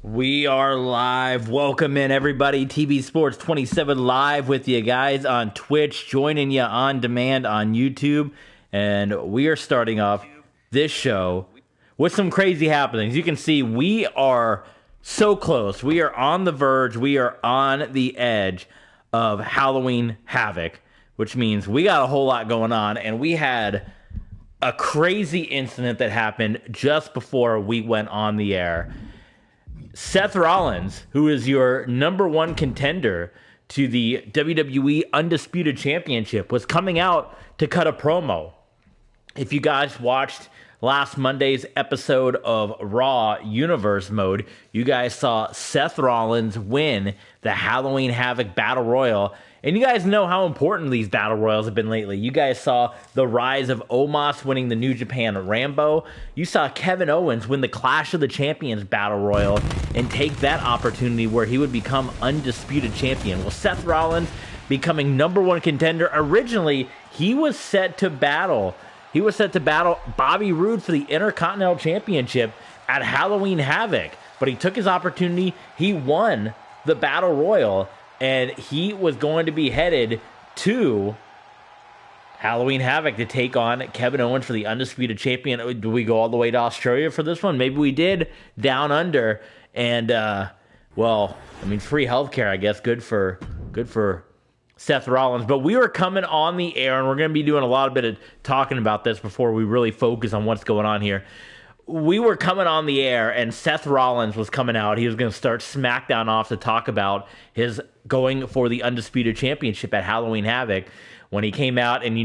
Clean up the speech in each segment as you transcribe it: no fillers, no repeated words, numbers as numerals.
We are live. Welcome in, everybody. TV Sports 27 live with you guys on Twitch, joining you on demand on YouTube. And we are starting off this show with some crazy happenings. You can see we are so close. We are on the verge. We are on the edge of Halloween Havoc, which means we got a whole lot going on. And we had a crazy incident that happened just before we went on the air. Seth Rollins, who is your number one contender to the WWE Undisputed Championship, was coming out to cut a promo. If you guys watched last Monday's episode of Raw Universe Mode, you guys saw Seth Rollins win the Halloween Havoc Battle Royal. And you guys know how important these Battle Royals have been lately. You guys saw the rise of Omos winning the New Japan Rambo. You saw Kevin Owens win the Clash of the Champions Battle Royal and take that opportunity where he would become undisputed champion. Well, Seth Rollins becoming number one contender. Originally, he was set to battle Bobby Roode for the Intercontinental Championship at Halloween Havoc. But he took his opportunity. He won the Battle Royal. And he was going to be headed to Halloween Havoc to take on Kevin Owens for the Undisputed Champion. Do we go all the way to Australia for this one? Maybe we did, down under. And, free healthcare, I guess. Good for Seth Rollins. But we were coming on the air, and we're going to be doing a lot of bit of talking about this before we really focus on what's going on here. We were coming on the air, and Seth Rollins was coming out. He was going to start SmackDown off to talk about his going for the Undisputed Championship at Halloween Havoc. When he came out and,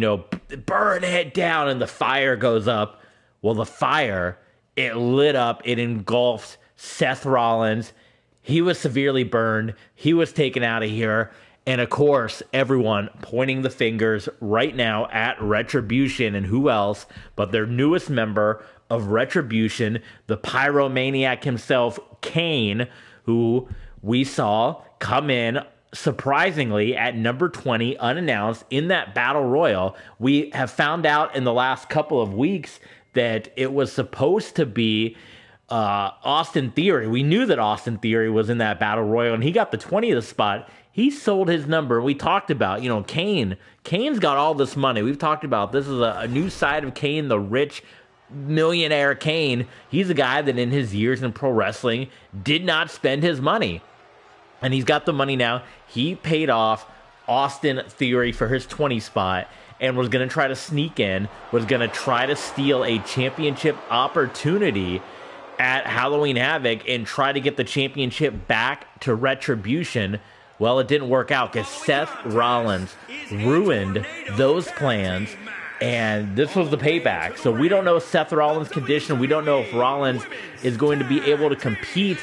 burn it down, and the fire goes up. Well, the fire, it lit up. It engulfed Seth Rollins. He was severely burned. He was taken out of here. And, of course, everyone pointing the fingers right now at Retribution and who else but their newest member of Retribution, the pyromaniac himself, Kane, who we saw come in surprisingly at number 20 unannounced in that Battle Royal. We have found out in the last couple of weeks that it was supposed to be Austin Theory. We knew that Austin Theory was in that Battle Royal, and he got the 20th spot. He sold his number. We talked about, Kane. Kane's got all this money. We've talked about this is a new side of Kane, the rich millionaire Kane. He's a guy that in his years in pro wrestling did not spend his money. And he's got the money now. He paid off Austin Theory for his 20 spot and was going to try to sneak in, was going to try to steal a championship opportunity at Halloween Havoc and try to get the championship back to Retribution. Well, it didn't work out because Seth Rollins ruined those plans, and this was the payback. So we don't know Seth Rollins' condition. We don't know if Rollins is going to be able to compete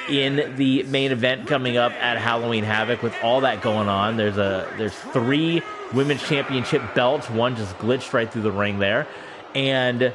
in the main event coming up at Halloween Havoc with all that going on. There's 3 women's championship belts. One just glitched right through the ring there. And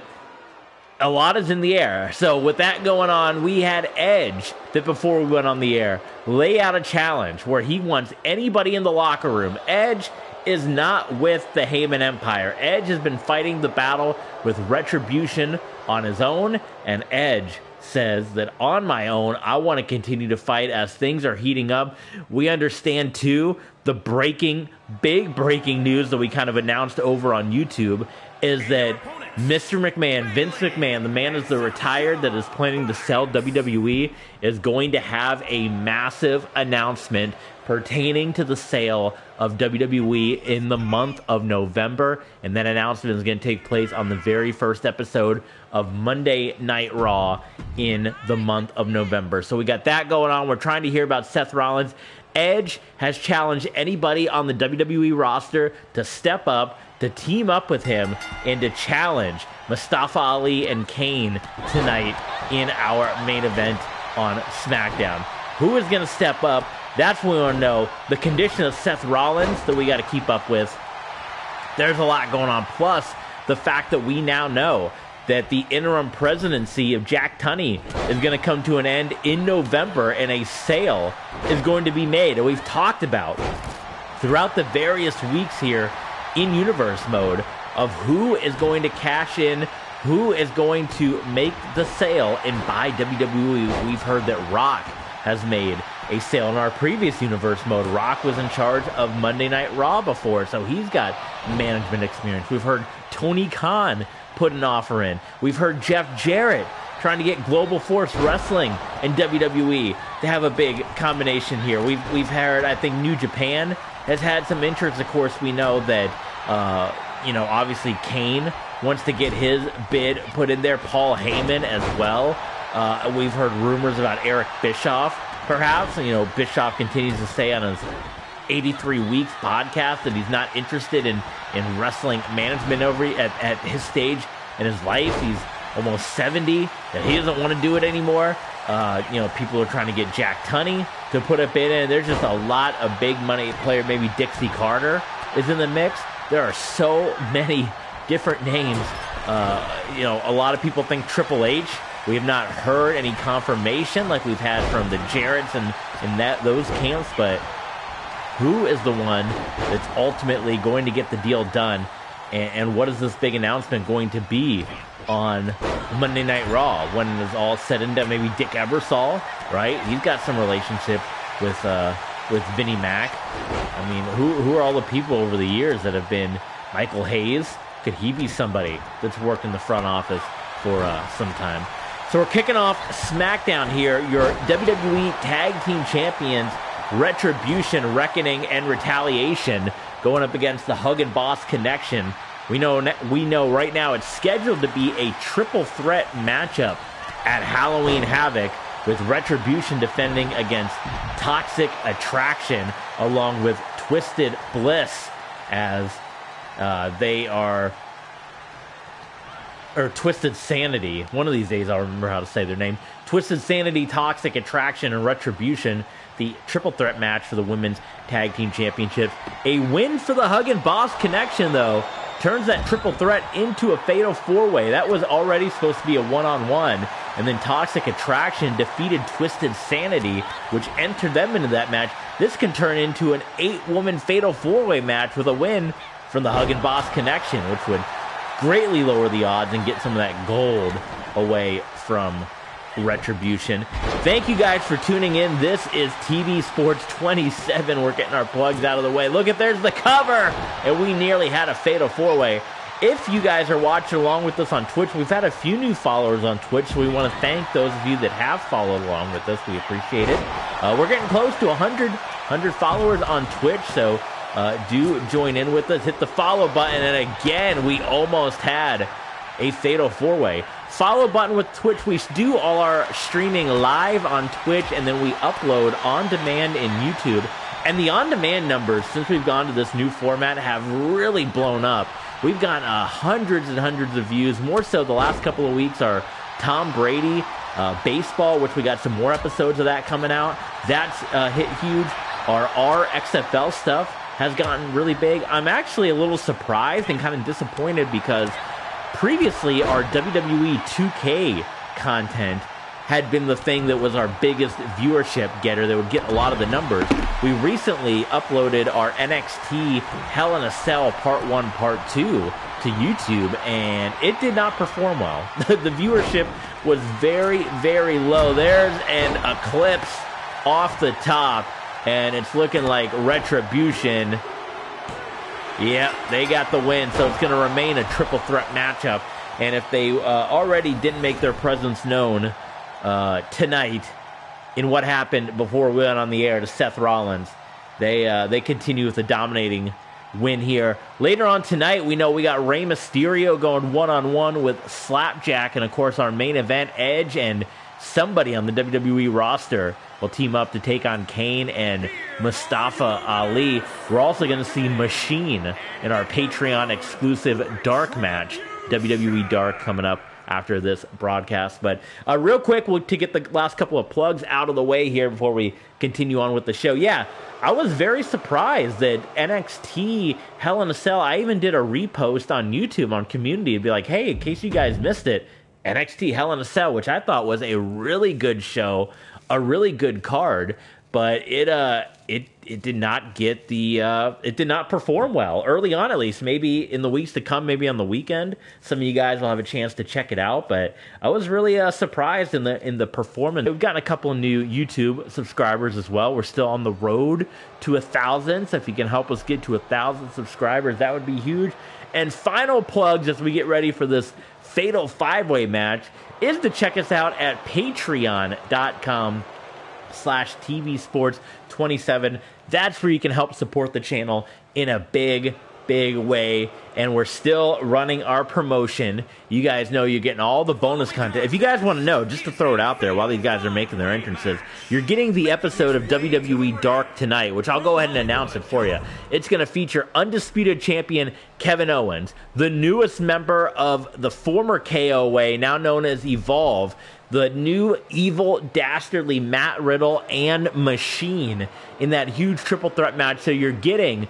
a lot is in the air. So with that going on, we had Edge that before we went on the air lay out a challenge where he wants anybody in the locker room. Edge is not with the Heyman Empire. Edge has been fighting the battle with Retribution on his own, and Edge says that on my own, I want to continue to fight as things are heating up. We understand, too, the big breaking news that we kind of announced over on YouTube is that Mr. McMahon, Vince McMahon, the man is the retired that is planning to sell WWE, is going to have a massive announcement pertaining to the sale of WWE in the month of November. And that announcement is going to take place on the very first episode of Monday Night Raw in the month of November. So we got that going on. We're trying to hear about Seth Rollins. Edge has challenged anybody on the WWE roster to step up, to team up with him, and to challenge Mustafa Ali and Kane tonight in our main event on SmackDown. Who is going to step up? That's what we want to know. The condition of Seth Rollins that we got to keep up with. There's a lot going on. Plus, the fact that we now know that the interim presidency of Jack Tunney is going to come to an end in November, and a sale is going to be made. And we've talked about throughout the various weeks here in Universe Mode of who is going to cash in, who is going to make the sale and buy WWE? We've heard that Rock has made a sale. In our previous universe mode, Rock was in charge of Monday Night Raw before, so he's got management experience. We've heard Tony Khan put an offer in. We've heard Jeff Jarrett trying to get Global Force Wrestling and WWE to have a big combination here. We've heard, I think, New Japan has had some interest. Of course, we know that, obviously Kane wants to get his bid put in there. Paul Heyman as well. We've heard rumors about Eric Bischoff, perhaps. Bischoff continues to say on his 83 Weeks podcast that he's not interested in wrestling management over at his stage in his life. He's almost 70, that he doesn't want to do it anymore. People are trying to get Jack Tunney to put a bid in. There's just a lot of big money player. Maybe Dixie Carter is in the mix. There are so many different names. A lot of people think Triple H. We have not heard any confirmation like we've had from the Jarretts and those camps, but who is the one that's ultimately going to get the deal done? And what is this big announcement going to be on Monday Night Raw when it's all said and done? Maybe Dick Ebersol, right? He's got some relationship with Vinnie Mac. I mean, who are all the people over the years that have been Michael Hayes? Could he be somebody that's worked in the front office for some time? So we're kicking off SmackDown here. Your WWE Tag Team Champions, Retribution, Reckoning, and Retaliation going up against the Hug and Boss Connection. We know right now it's scheduled to be a triple threat matchup at Halloween Havoc, with Retribution defending against Toxic Attraction along with Twisted Bliss, as or Twisted Sanity. One of these days I'll remember how to say their name. Twisted Sanity, Toxic Attraction, and Retribution, the triple threat match for the Women's Tag Team Championships. A win for the Hug and Boss Connection, though, turns that triple threat into a fatal four-way. That was already supposed to be a one-on-one, and then Toxic Attraction defeated Twisted Sanity, which entered them into that match. This can turn into an 8-woman fatal four-way match with a win from the Hug and Boss Connection, which would greatly lower the odds and get some of that gold away from Retribution. Thank you guys for tuning in. This is TV Sports 27. We're getting our plugs out of the way. Look, there's the cover, and we nearly had a fatal four-way. If you guys are watching along with us on Twitch, we've had a few new followers on Twitch, so we want to thank those of you that have followed along with us. We appreciate it. We're getting close to 100 followers on Twitch, so do join in with us. Hit the follow button, and again, we almost had a fatal four-way. Follow button with Twitch. We do all our streaming live on Twitch, and then we upload on demand in YouTube. And the on-demand numbers, since we've gone to this new format, have really blown up. We've got hundreds and hundreds of views. More so the last couple of weeks are Tom Brady, baseball, which we got some more episodes of that coming out. That's hit huge. Our XFL stuff has gotten really big. I'm actually a little surprised and kind of disappointed because previously our WWE 2K content had been the thing that was our biggest viewership getter that would get a lot of the numbers. We recently uploaded our NXT Hell in a Cell Part 1, Part 2 to YouTube, and it did not perform well. The viewership was very, very low. There's an eclipse off the top, and it's looking like Retribution. Yeah, they got the win, so it's going to remain a triple threat matchup. And if they already didn't make their presence known tonight in what happened before we went on the air to Seth Rollins, they continue with a dominating win here. Later on tonight, we know we got Rey Mysterio going one-on-one with Slapjack, and of course our main event, Edge and somebody on the WWE roster will team up to take on Kane and Mustafa Ali. We're also going to see Machine in our Patreon exclusive Dark match, WWE Dark, coming up after this broadcast. But real quick, to get the last couple of plugs out of the way here before we continue on with the show. Yeah, I was very surprised that NXT Hell in a Cell, I even did a repost on YouTube on Community to be like, hey, in case you guys missed it, NXT Hell in a Cell, which I thought was a really good show, a really good card. but it did not get the it did not perform well early on, at least. Maybe in the weeks to come, maybe on the weekend, some of you guys will have a chance to check it out. But I was really surprised in the performance. We've gotten a couple of new YouTube subscribers as well. We're still on the road to 1,000, so if you can help us get to 1,000 subscribers, that would be huge. And final plugs as we get ready for this fatal 5-way match is to check us out at patreon.com/tvsports27. That's where you can help support the channel in a big way. And we're still running our promotion. You guys know you're getting all the bonus content. If you guys want to know, just to throw it out there while these guys are making their entrances, you're getting the episode of WWE Dark tonight, which I'll go ahead and announce it for you. It's going to feature undisputed champion Kevin Owens, the newest member of the former KOA, now known as Evolve, the new evil, dastardly Matt Riddle and Machine in that huge triple threat match. So you're getting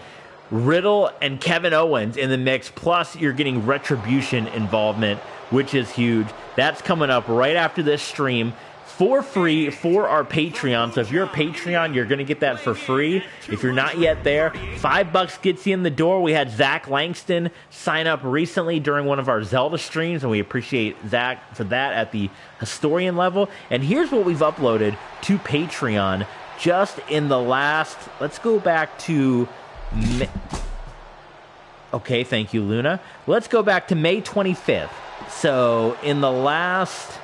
Riddle and Kevin Owens in the mix, plus you're getting Retribution involvement, which is huge. That's coming up right after this stream for free for our Patreon. So if you're a Patreon, you're going to get that for free. If you're not yet there, $5 gets you in the door. We had Zach Langston sign up recently during one of our Zelda streams, and we appreciate Zach for that at the historian level. And here's what we've uploaded to Patreon just in the last, let's go back to okay, thank you, Luna. Let's go back to May 25th. So in the last,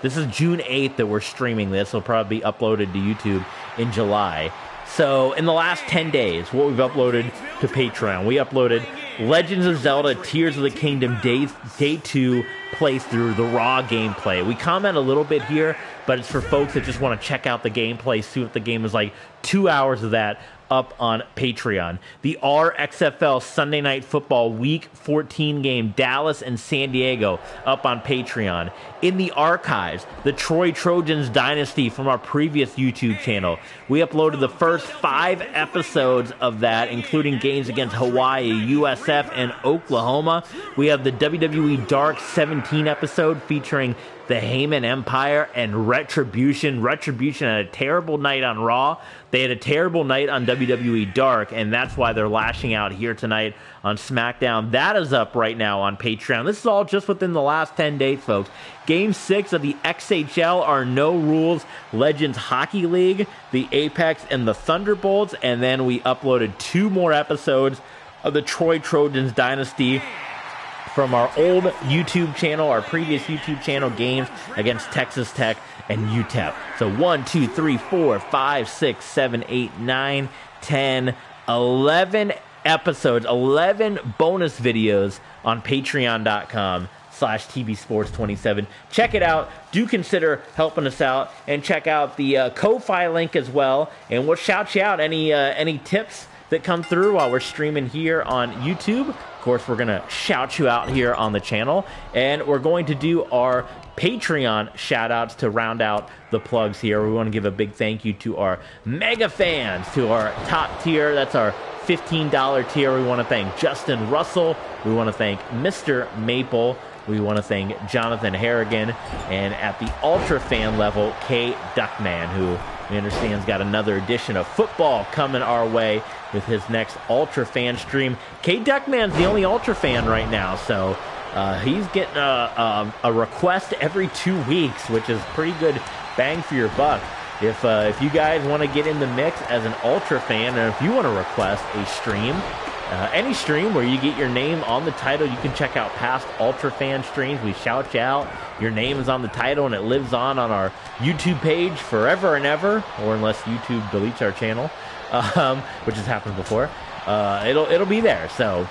this is June 8th that we're streaming this. It'll probably be uploaded to YouTube in July. So in the last 10 days, what we've uploaded to Patreon, we uploaded Legends of Zelda Tears of the Kingdom Day 2 playthrough, the raw gameplay. We comment a little bit here, but it's for folks that just want to check out the gameplay, see what the game is like. 2 hours of that up on Patreon. The RXFL Sunday Night Football Week 14 game, Dallas and San Diego, up on Patreon. In the archives, the Troy Trojans Dynasty from our previous YouTube channel. We uploaded the first 5 episodes of that, including games against Hawaii, USF, and Oklahoma. We have the WWE Dark 17 episode featuring the Heyman Empire and Retribution. Retribution had a terrible night on Raw. They had a terrible night on WWE Dark, and that's why they're lashing out here tonight on SmackDown. That is up right now on Patreon. This is all just within the last 10 days, folks. Game 6 of the XHL, our No Rules Legends Hockey League, the Apex and the Thunderbolts, and then we uploaded 2 more episodes of the Troy Trojans Dynasty from our old YouTube channel, our previous YouTube channel, games against Texas Tech and UTEP. So 1, 2, 3, 4, 5, 6, 7, 8, 9, 10, 11 episodes, 11 bonus videos on patreon.com/tvsports27. Check it out. Do consider helping us out, and check out the Ko-Fi link as well, and we'll shout you out any tips that come through while we're streaming here on YouTube. Of course, we're going to shout you out here on the channel, and we're going to do our Patreon shout-outs to round out the plugs here. We want to give a big thank you to our mega fans, to our top tier. That's our $15 tier. We want to thank Justin Russell. We want to thank Mr. Maple. We want to thank Jonathan Harrigan. And at the ultra fan level, K. Duckman, who we understand has got another edition of football coming our way with his next ultra fan stream. K. Duckman's the only ultra fan right now, so he's getting a request every 2 weeks, which is pretty good bang for your buck. If you guys want to get in the mix as an ultra fan, and if you want to request a stream, any stream where you get your name on the title, you can check out past ultra fan streams. We shout you out. Your name is on the title, and it lives on our YouTube page forever and ever, or unless YouTube deletes our channel, which has happened before. It'll be there. So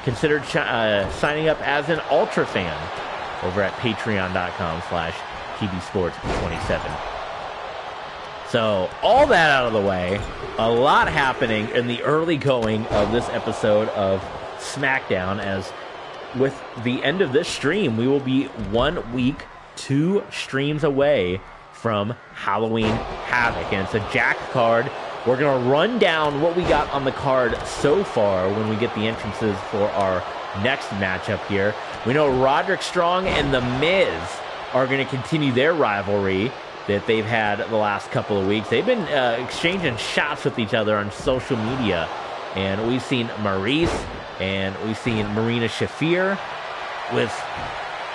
consider signing up as an ultra fan over at patreon.com/tvsports27. So all that out of the way, a lot happening in the early going of this episode of SmackDown, as with the end of this stream, we will be 1 week, 2 streams away from Halloween Havoc. And it's a jacked card. We're going to run down what we got on the card so far when we get the entrances for our next matchup here. We know Roderick Strong and The Miz are going to continue their rivalry. that they've had the last couple of weeks. They've been exchanging shots with each other on social media. And we've seen Maurice and we've seen Marina Shafir with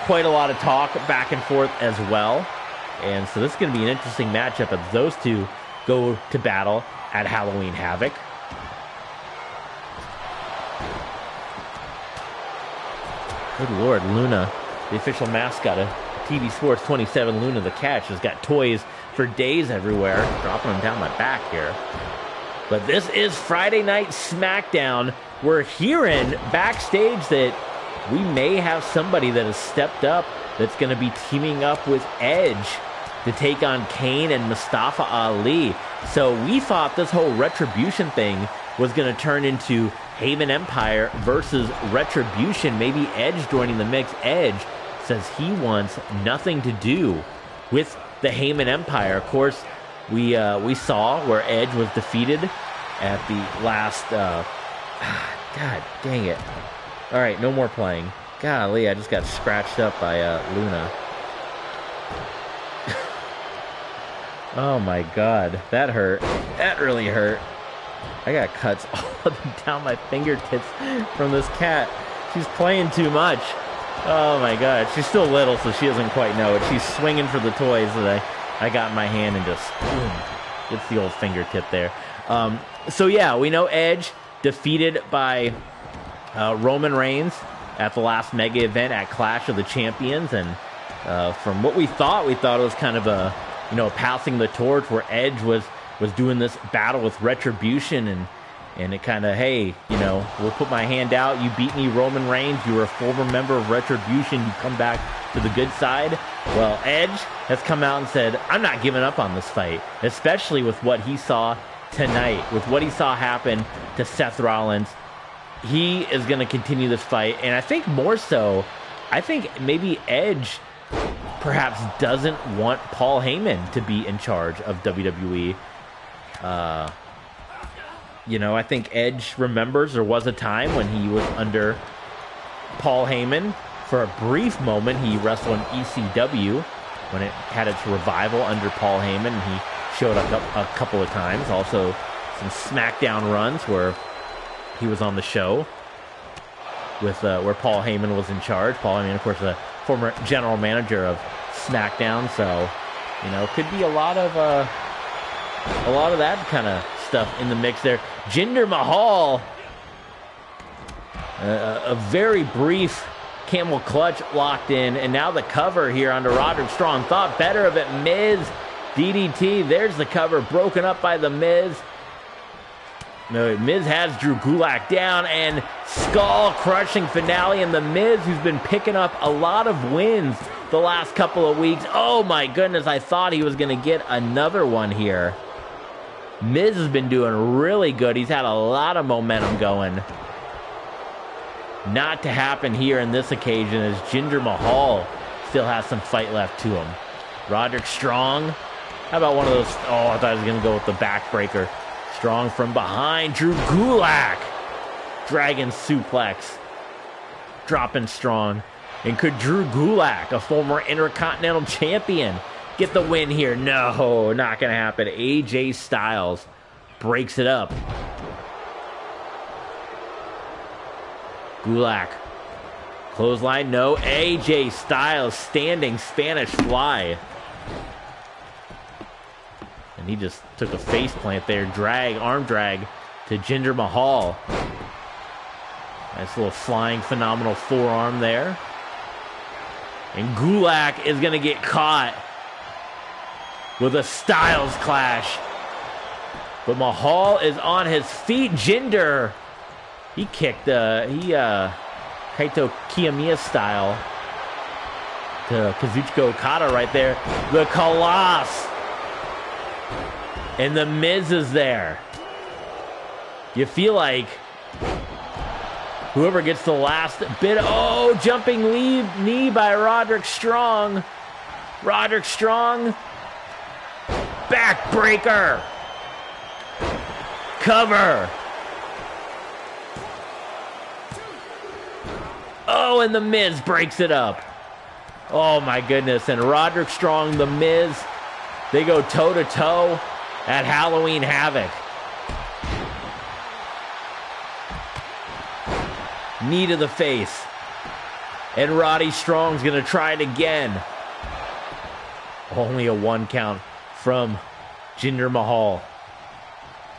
quite a lot of talk back and forth as well. And so this is going to be an interesting matchup as those two go to battle at Halloween Havoc. Good Lord, Luna, the official mascot of TV Sports 27, Luna the Cat, has got toys for days everywhere. Dropping them down my back here. But this is Friday Night SmackDown. We're hearing backstage that we may have somebody that has stepped up that's going to be teaming up with Edge to take on Kane and Mustafa Ali. So we thought this whole Retribution thing was going to turn into Heyman Empire versus Retribution. Maybe Edge joining the mix. Edge says he wants nothing to do with the Heyman Empire. Of course, we saw where Edge was defeated at the last... God dang it. All right, no more playing. Golly, I just got scratched up by Luna. Oh my God, that hurt. That really hurt. I got cuts all down my fingertips from this cat. She's playing too much. Oh my God, she's still little, so she doesn't quite know it. She's swinging for the toys that I got in my hand and just boom, gets the old fingertip there. So yeah, we know Edge defeated by Roman Reigns at the last mega event at Clash of the Champions, and from what we thought it was kind of a passing the torch where Edge was doing this battle with Retribution, and it kind of, hey, we'll put my hand out. You beat me, Roman Reigns. You were a former member of Retribution. You come back to the good side. Well, Edge has come out and said, I'm not giving up on this fight, especially with what he saw tonight, with what he saw happen to Seth Rollins. He is going to continue this fight, and I think more so, I think maybe Edge perhaps doesn't want Paul Heyman to be in charge of WWE. I think Edge remembers there was a time when he was under Paul Heyman. For a brief moment, he wrestled in ECW when it had its revival under Paul Heyman, and he showed up a couple of times. Also, some SmackDown runs where he was on the show with where Paul Heyman was in charge. Paul Heyman, of course, the former general manager of SmackDown. So, could be a lot of that kind of stuff in the mix there. Jinder Mahal, a very brief camel clutch locked in, and now the cover here under Roderick Strong. Thought better of it. Miz DDT. There's the cover broken up by the Miz. No, Miz has Drew Gulak down, and skull-crushing finale, and the Miz, who's been picking up a lot of wins the last couple of weeks. Oh my goodness, I thought he was going to get another one here. Miz has been doing really good. He's had a lot of momentum going. Not to happen here in this occasion, as Jinder Mahal still has some fight left to him. Roderick Strong. How about one of those? Oh, I thought I was going to go with the backbreaker. Strong from behind. Drew Gulak. Dragon suplex. Dropping Strong. And could Drew Gulak, a former Intercontinental Champion, get the win here? No, not going to happen. AJ Styles breaks it up. Gulak. Clothesline, no. AJ Styles standing Spanish fly. And he just took a face plant there. Arm drag to Jinder Mahal. Nice little flying phenomenal forearm there. And Gulak is going to get caught with a Styles clash. But Mahal is on his feet. Jinder, he kicked, Kaito Kiyomiya style to Kazuchika Okada right there. The Colossus. And the Miz is there. You feel like whoever gets the last bit. Oh, jumping knee by Roderick Strong. Roderick Strong. Backbreaker. Cover. Oh, and the Miz breaks it up. Oh, my goodness. And Roderick Strong, the Miz, They go toe-to-toe at Halloween Havoc. Knee to the face. And Roddy Strong's going to try it again. Only a 1 count from Jinder Mahal.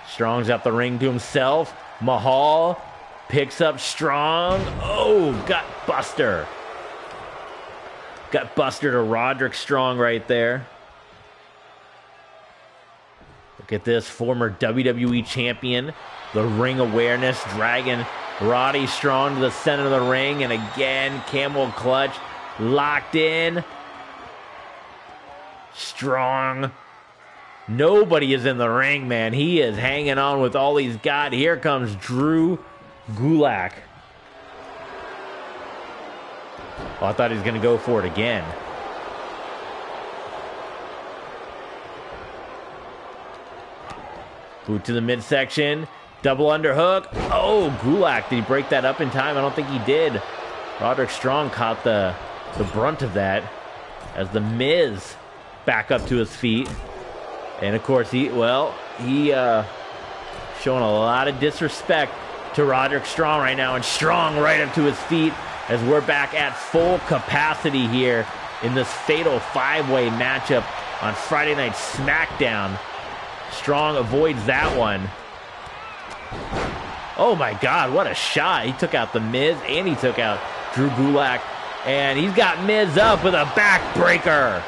Strong's got the ring to himself. Mahal picks up Strong. Oh, gut buster. Gut buster to Roderick Strong right there. Look at this, former WWE champion. The ring awareness, dragging Roddy Strong to the center of the ring. And again, camel clutch locked in. Strong. Nobody is in the ring, man. He is hanging on with all he's got. Here comes Drew Gulak. Oh, I thought he was going to go for it again. Boot to the midsection. Double underhook. Oh, Gulak. Did he break that up in time? I don't think he did. Roderick Strong caught the brunt of that as the Miz back up to his feet. And of course, he showing a lot of disrespect to Roderick Strong right now. And Strong right up to his feet as we're back at full capacity here in this fatal 5-way matchup on Friday Night SmackDown. Strong avoids that one. Oh my God, what a shot. He took out the Miz and he took out Drew Gulak. And he's got Miz up with a backbreaker.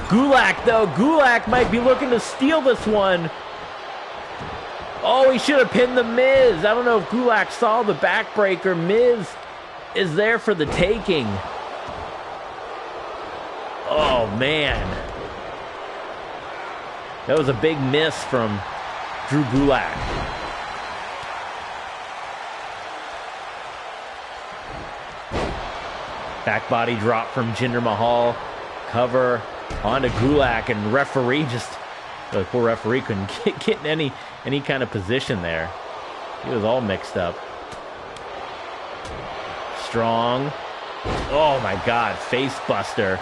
Gulak might be looking to steal this one. Oh, he should have pinned the Miz. I don't know if Gulak saw the backbreaker. Miz is there for the taking. Oh, man. That was a big miss from Drew Gulak. Back body drop from Jinder Mahal. Cover onto Gulak, and referee the poor referee couldn't get in any kind of position there. He was all mixed up. Strong. Oh my God, face buster.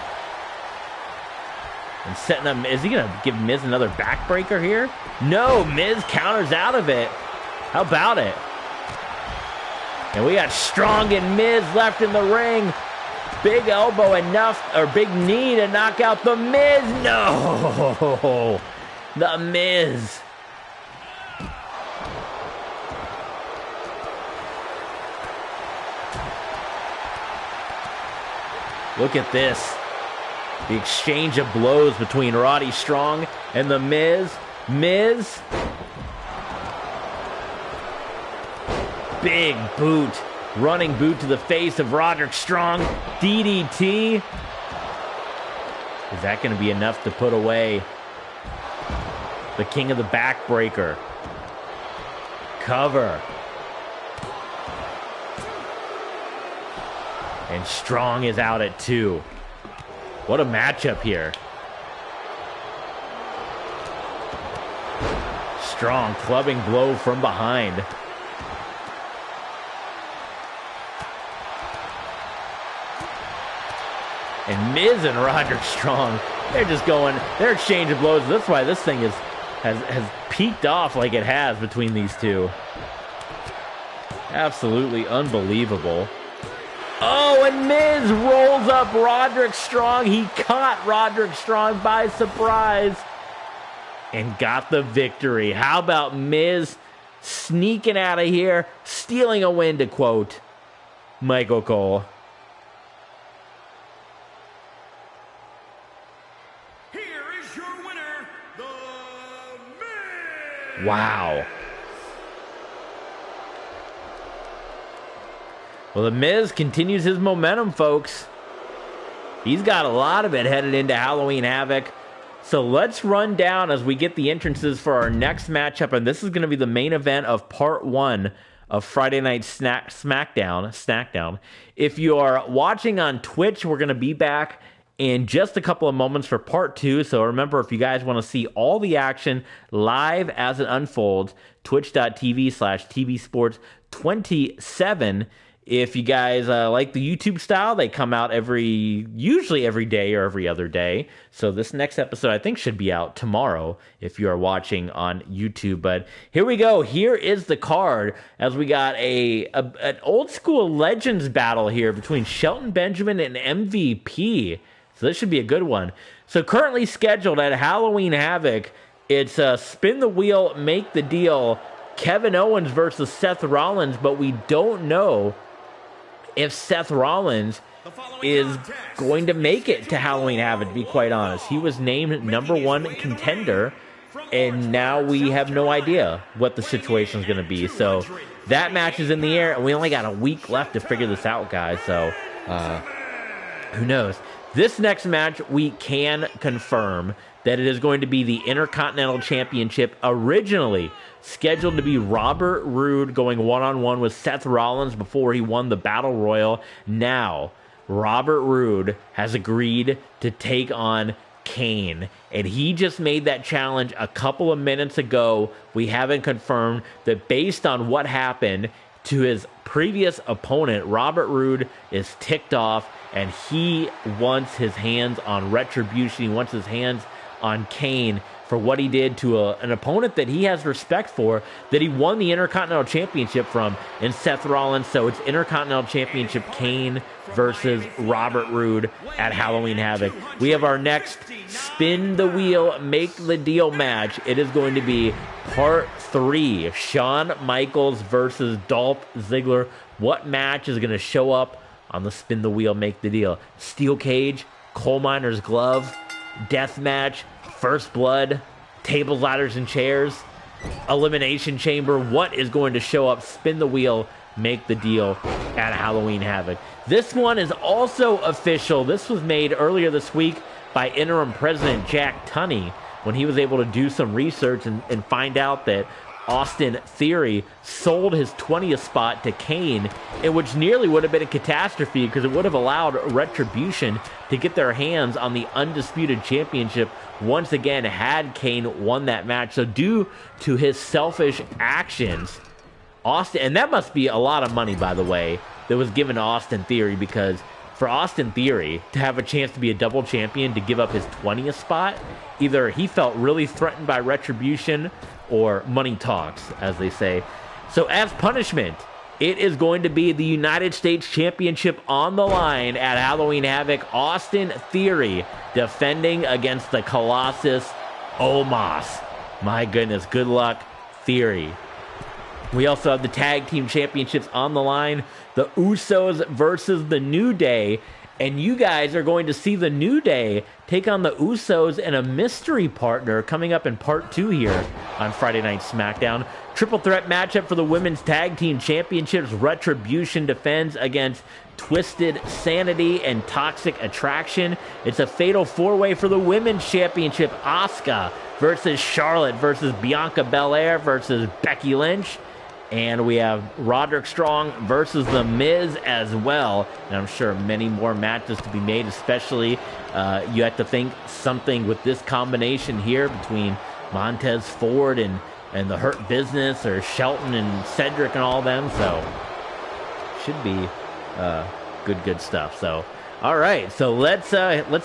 And setting up, is he going to give Miz another backbreaker here? No, Miz counters out of it. How about it? And we got Strong and Miz left in the ring. Big elbow enough, or big knee to knock out the Miz. No! The Miz. Look at this. The exchange of blows between Roddy Strong and the Miz. Miz. Big boot. Running boot to the face of Roderick Strong. DDT. Is that going to be enough to put away the king of the backbreaker? Cover. And Strong is out at 2. What a matchup here. Strong clubbing blow from behind. And Miz and Roderick Strong, they're just going, they're exchanging blows. That's why this thing has peaked off like it has between these two. Absolutely unbelievable. Oh, and Miz rolls up Roderick Strong. He caught Roderick Strong by surprise and got the victory. How about Miz sneaking out of here, stealing a win, to quote Michael Cole. Wow. Well, The Miz continues his momentum, folks. He's got a lot of it headed into Halloween Havoc. So let's run down as we get the entrances for our next matchup. And this is going to be the main event of part 1 of Friday Night SmackDown. If you are watching on Twitch, we're going to be back in just a couple of moments for part 2. So remember, if you guys want to see all the action live as it unfolds, twitch.tv/tvsports27 If you guys like the YouTube style, they come out usually every day or every other day. So this next episode, I think, should be out tomorrow if you are watching on YouTube. But here we go. Here is the card as we got an old school Legends battle here between Shelton Benjamin and MVP. So this should be a good one. So currently scheduled at Halloween Havoc, it's Spin the Wheel, Make the Deal, Kevin Owens versus Seth Rollins, but we don't know if Seth Rollins is going to make it to Halloween Havoc, to be quite honest. He was named #1 contender, and now we have no idea what the situation is going to be. So that match is in the air, and we only got a week left to figure this out, guys. So who knows? This next match, we can confirm that it is going to be the Intercontinental Championship, originally scheduled to be Robert Roode going one-on-one with Seth Rollins before he won the Battle Royal. Now, Robert Roode has agreed to take on Kane, and he just made that challenge a couple of minutes ago. We haven't confirmed that based on what happened to his previous opponent, Robert Roode is ticked off, and he wants his hands on retribution. He wants his hands on Kane for what he did to an opponent that he has respect for, that he won the Intercontinental Championship from, in Seth Rollins. So it's Intercontinental Championship Kane versus Robert Roode at Halloween Havoc. We have our next Spin the Wheel, Make the Deal match. It is going to be part 3, Shawn Michaels versus Dolph Ziggler. What match is going to show up on the Spin the Wheel, Make the Deal? Steel cage, coal miner's glove, death match, first blood, tables, ladders, and chairs, elimination chamber. What is going to show up? Spin the wheel, make the deal at Halloween Havoc. This one is also official. This was made earlier this week by interim president Jack Tunney when he was able to do some research and find out that Austin Theory sold his 20th spot to Kane, in which nearly would have been a catastrophe because it would have allowed Retribution to get their hands on the undisputed championship once again had Kane won that match. So due to his selfish actions, Austin, and that must be a lot of money, by the way, that was given to Austin Theory, because for Austin Theory to have a chance to be a double champion, to give up his 20th spot, either he felt really threatened by Retribution or money talks, as they say. So as punishment, it is going to be the United States Championship on the line at Halloween Havoc. Austin Theory defending against the Colossus Omos. My goodness, good luck, Theory. We also have the Tag Team Championships on the line. The Usos versus the New Day. And you guys are going to see the New Day take on the Usos and a mystery partner coming up in part 2 here on Friday Night SmackDown. Triple threat matchup for the Women's Tag Team Championships. Retribution defends against Twisted Sanity and Toxic Attraction. It's a fatal 4-way for the Women's Championship. Asuka versus Charlotte versus Bianca Belair versus Becky Lynch. And we have Roderick Strong versus The Miz as well. And I'm sure many more matches to be made, especially you have to think something with this combination here between Montez Ford and the Hurt Business, or Shelton and Cedric and all them. So should be good stuff. So all right, so let's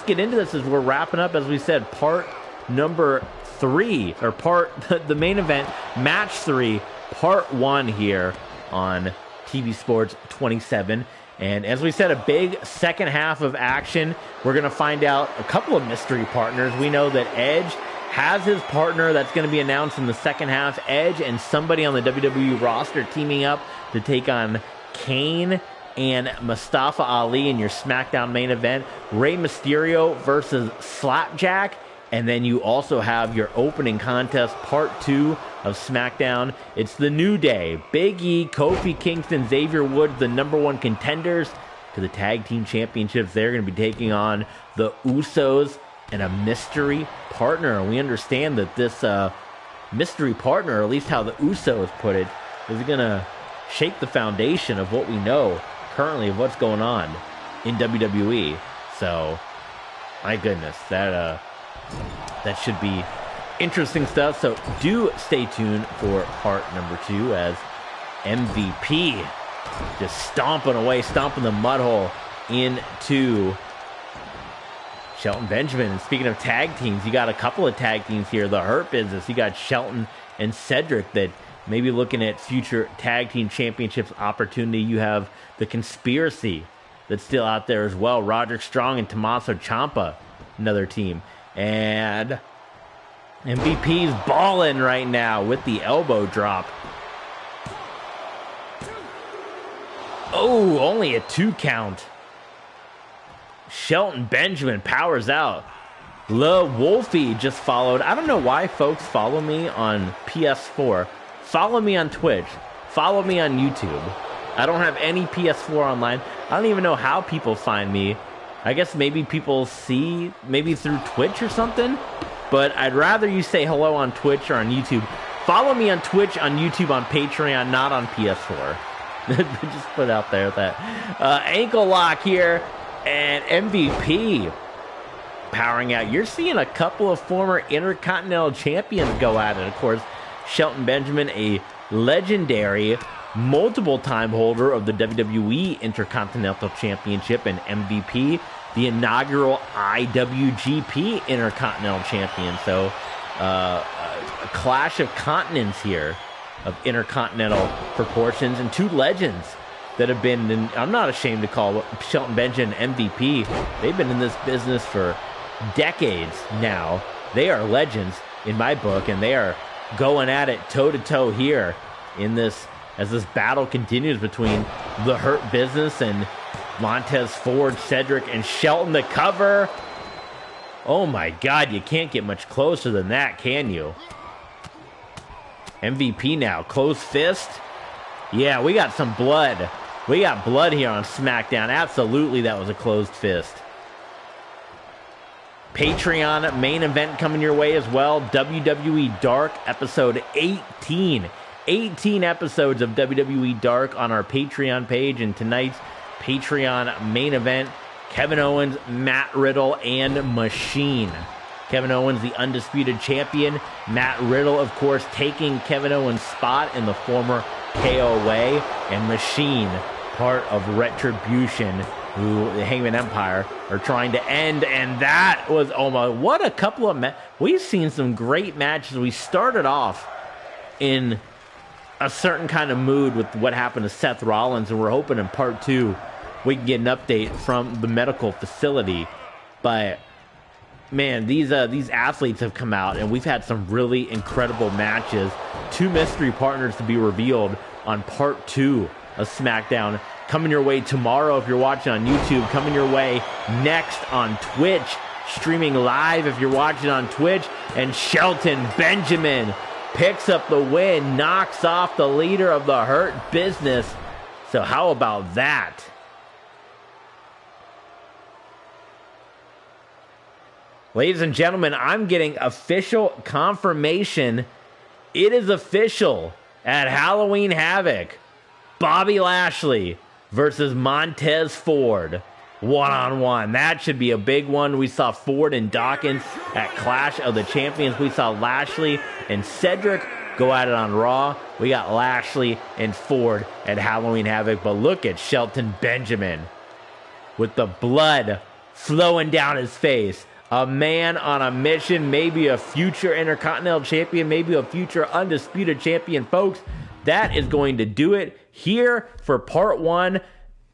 get into this as we're wrapping up, as we said, part number 3, or the main event, match 3. Part 1 here on TV Sports 27. And as we said, a big second half of action. We're going to find out a couple of mystery partners. We know that Edge has his partner that's going to be announced in the second half. Edge and somebody on the WWE roster teaming up to take on Kane and Mustafa Ali in your SmackDown main event. Rey Mysterio versus Slapjack. And then you also have your opening contest, part 2 of SmackDown. It's the New Day, Big E, Kofi Kingston, Xavier Woods, the #1 contenders to the Tag Team Championships. They're going to be taking on the Usos and a mystery partner. And we understand that this mystery partner, or at least how the Usos put it, is going to shake the foundation of what we know currently of what's going on in WWE. So, my goodness, that should be interesting stuff. So do stay tuned for part number 2, as MVP Just stomping away, stomping the mud hole into Shelton Benjamin. And speaking of tag teams, you got a couple of tag teams here. The Hurt Business, you got Shelton and Cedric that may be looking at future tag team championships opportunity. You have the Conspiracy that's still out there as well. Roderick Strong and Tommaso Ciampa, another team. And MVP's balling right now with the elbow drop. Oh, only a 2 count. Shelton Benjamin powers out. La Wolfie just followed. I don't know why folks follow me on PS4. Follow me on Twitch. Follow me on YouTube. I don't have any PS4 online. I don't even know how people find me. I guess maybe people see, maybe through Twitch or something. But I'd rather you say hello on Twitch or on YouTube. Follow me on Twitch, on YouTube, on Patreon, not on PS4. Just put it out there that ankle lock here, and MVP powering out. You're seeing a couple of former Intercontinental champions go at it. Of course, Shelton Benjamin, a legendary multiple-time holder of the WWE Intercontinental Championship, and MVP, the inaugural IWGP Intercontinental Champion. So a clash of continents here, of intercontinental proportions, and 2 legends that have been in, I'm not ashamed to call Shelton Benjamin MVP. They've been in this business for decades now. They are legends in my book, and they are going at it toe-to-toe here in this, as this battle continues between the Hurt Business and Montez Ford, Cedric, and Shelton. The cover. Oh my God, you can't get much closer than that, can you? MVP now, closed fist. Yeah, we got some blood. We got blood here on SmackDown. Absolutely, that was a closed fist. Patreon main event coming your way as well. WWE Dark, episode 18. 18 episodes of WWE Dark on our Patreon page. And tonight's Patreon main event, Kevin Owens, Matt Riddle, and Machine. Kevin Owens, the undisputed champion. Matt Riddle, of course, taking Kevin Owens' spot in the former KO way. And Machine, part of Retribution, who the Hangman Empire are trying to end. And that was, oh my, what a couple of we've seen some great matches. We started off in a certain kind of mood with what happened to Seth Rollins, and we're hoping in part 2 we can get an update from the medical facility. But man, these athletes have come out, and we've had some really incredible matches. 2 mystery partners to be revealed on part 2 of SmackDown. Coming your way tomorrow if you're watching on YouTube. Coming your way next on Twitch. Streaming live if you're watching on Twitch. And Shelton Benjamin picks up the win. Knocks off the leader of the Hurt Business. So how about that? Ladies and gentlemen, I'm getting official confirmation. It is official at Halloween Havoc. Bobby Lashley versus Montez Ford. One-on-one. That should be a big one. We saw Ford and Dawkins at Clash of the Champions. We saw Lashley and Cedric go at it on Raw. We got Lashley and Ford at Halloween Havoc. But look at Shelton Benjamin with the blood flowing down his face. A man on a mission, maybe a future Intercontinental Champion, maybe a future Undisputed Champion, folks. That is going to do it here for part 1.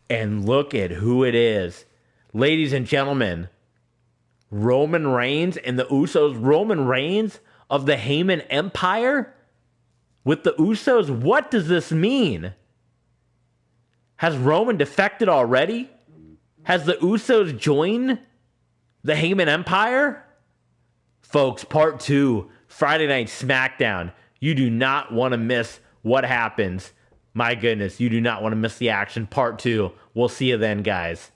And look at who it is. Ladies and gentlemen, Roman Reigns and the Usos. Roman Reigns of the Heyman Empire with the Usos. What does this mean? Has Roman defected already? Has the Usos joined the Heyman Empire? Folks, part 2, Friday Night SmackDown. You do not want to miss what happens. My goodness, you do not want to miss the action. Part 2. We'll see you then, guys.